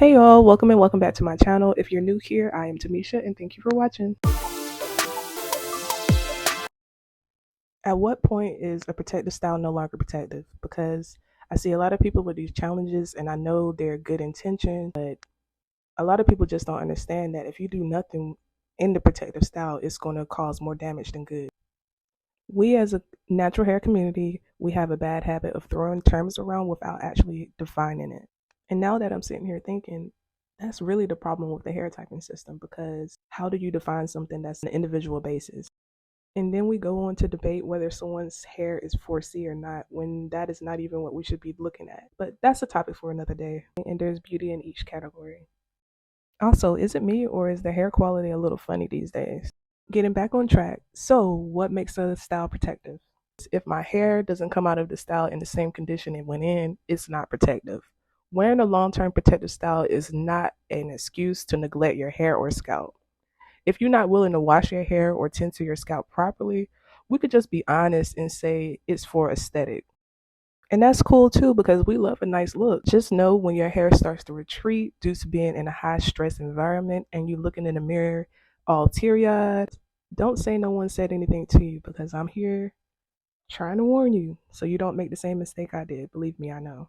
Hey y'all, welcome and welcome back to my channel. If you're new here, I am Tamisha and thank you for watching. At what point is a protective style no longer protective? Because I see a lot of people with these challenges and I know they're good intentions, but a lot of people just don't understand that if you do nothing in the protective style, it's going to cause more damage than good. We as a natural hair community, we have a bad habit of throwing terms around without actually defining it. And now that I'm sitting here thinking, that's really the problem with the hair typing system, because how do you define something that's an individual basis? And then we go on to debate whether someone's hair is 4C or not, when that is not even what we should be looking at. But that's a topic for another day, and there's beauty in each category. Also, is it me or is the hair quality a little funny these days? Getting back on track, so what makes a style protective? If my hair doesn't come out of the style in the same condition it went in, it's not protective. Wearing a long-term protective style is not an excuse to neglect your hair or scalp. If you're not willing to wash your hair or tend to your scalp properly, we could just be honest and say it's for aesthetic. And that's cool too, because we love a nice look. Just know when your hair starts to retreat due to being in a high stress environment and you looking in the mirror all teary eyed, don't say no one said anything to you, because I'm here trying to warn you so you don't make the same mistake I did. Believe me, I know.